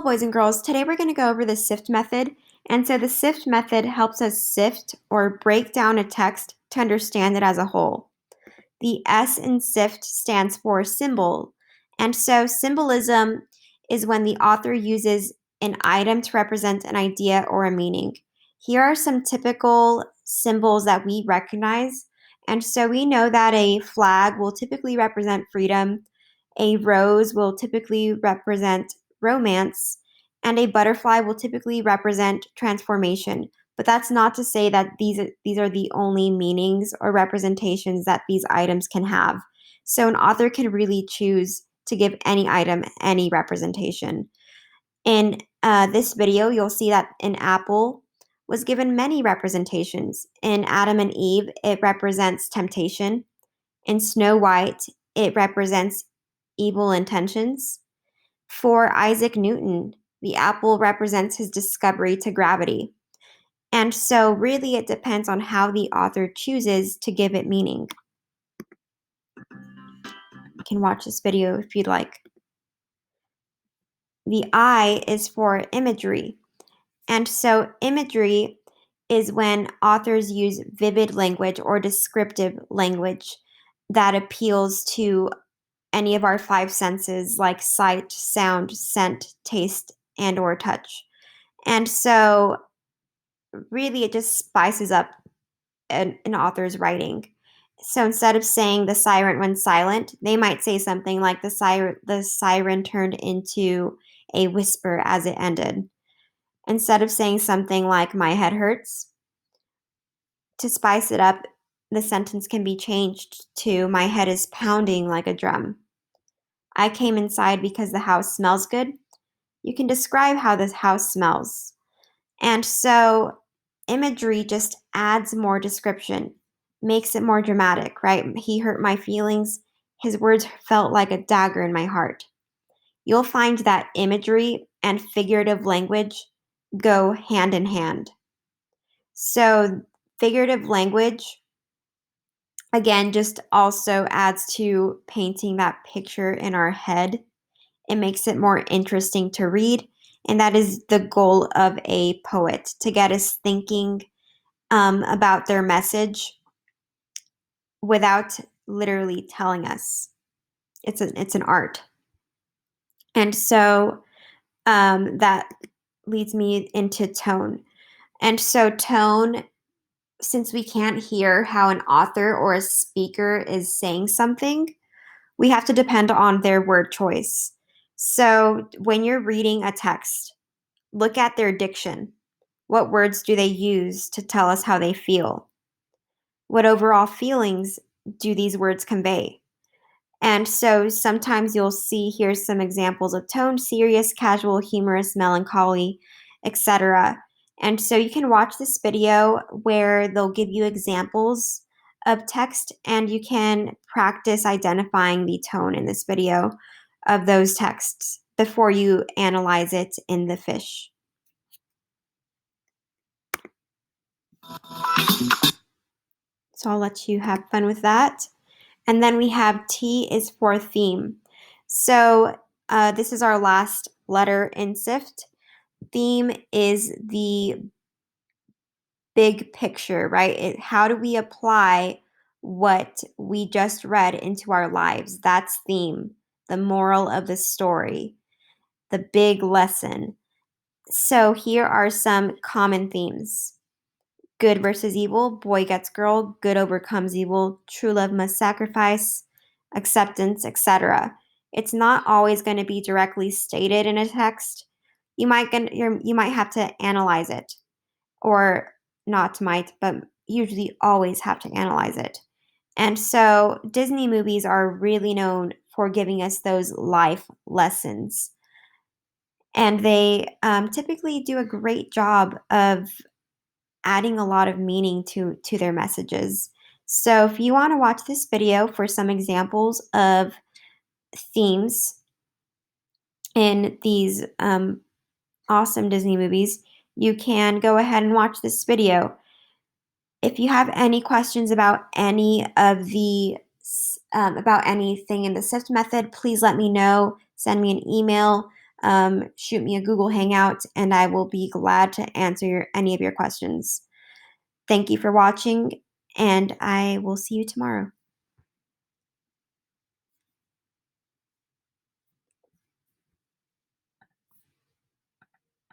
boys and girls. Today we're going to go over the SIFT method. And so the SIFT method helps us sift or break down a text to understand it as a whole. The S in SIFT stands for symbol. And so symbolism is when the author uses an item to represent an idea or a meaning. Here are some typical symbols that we recognize. And so we know that a flag will typically represent freedom, a rose will typically represent romance, and a butterfly will typically represent transformation. But that's not to say that these are the only meanings or representations that these items can have. So an author can really choose to give any item any representation. In this video, you'll see that an apple was given many representations. In Adam and Eve, it represents temptation. In Snow White, it represents evil intentions. For Isaac Newton, the apple represents his discovery to gravity. And so really it depends on how the author chooses to give it meaning. You can watch this video if you'd like. The I is for imagery. And so imagery is when authors use vivid language or descriptive language that appeals to any of our five senses like sight, sound, scent, taste, and or touch. And so really it just spices up an author's writing. So instead of saying the siren went silent, they might say something like the siren turned into a whisper as it ended. Instead of saying something like my head hurts, to spice it up, the sentence can be changed to my head is pounding like a drum. I came inside because the house smells good. You can describe how this house smells. And so imagery just adds more description, makes it more dramatic, right? He hurt my feelings. His words felt like a dagger in my heart. You'll find that imagery and figurative language go hand in hand. So figurative language, again, just also adds to painting that picture in our head. It makes it more interesting to read. And that is the goal of a poet, to get us thinking about their message without literally telling us. It's an art. And so that leads me into tone. And so tone, since we can't hear how an author or a speaker is saying something, we have to depend on their word choice. So when you're reading a text, look at their diction. What words do they use to tell us how they feel? What overall feelings do these words convey? And so sometimes you'll see, here's some examples of tone: serious, casual, humorous, melancholy, etc. And so you can watch this video where they'll give you examples of text, and you can practice identifying the tone in this video of those texts before you analyze it in the fish. So I'll let you have fun with that. And then we have T is for theme. So this is our last letter in SIFT. Theme is the big picture, right? How do we apply what we just read into our lives? That's theme, the moral of the story, the big lesson. So here are some common themes. Good versus evil, boy gets girl, good overcomes evil, true love must sacrifice, acceptance, etc. It's not always going to be directly stated in a text. You might have to analyze it, or not might, but usually always have to analyze it. And so Disney movies are really known for giving us those life lessons. And they typically do a great job of adding a lot of meaning to their messages. So if you want to watch this video for some examples of themes in these awesome Disney movies, you can go ahead and watch this video. If you have any questions about any of the about anything in the SIFT method, please let me know. Send me an email. shoot me a Google Hangout, and I will be glad to answer any of your questions. Thank you for watching, and I will see you tomorrow.